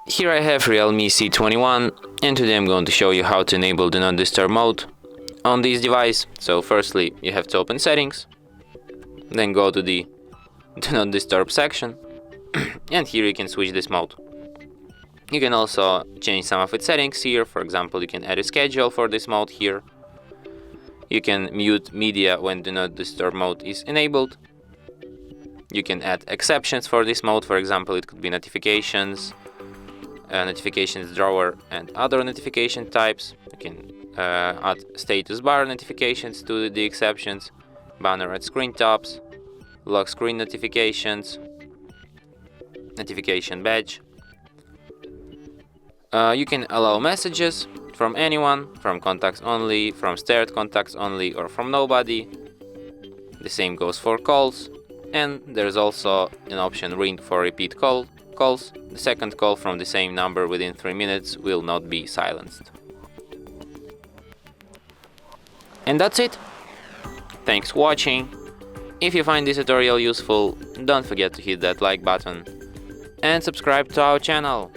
Here I have Realme C21, and today I'm going to show you how to enable Do Not Disturb mode on this device. So firstly, you have to open settings, then go to the Do Not Disturb section, and here you can switch this mode. You can also change some of its settings here. For example, you can add a schedule for this mode here. You can mute media when Do Not Disturb mode is enabled. You can add exceptions for this mode. For example, it could be notifications, notifications drawer, and other notification types. You can add status bar notifications to the exceptions, banner at screen tops, lock screen notifications, notification badge. You can allow messages from anyone, from contacts only, from starred contacts only, or from nobody. The same goes for calls, and there's also an option ring for repeat calls. The second call from the same number within 3 minutes will not be silenced. And that's it. Thanks for watching. If you find this tutorial useful, don't forget to hit that like button and subscribe to our channel.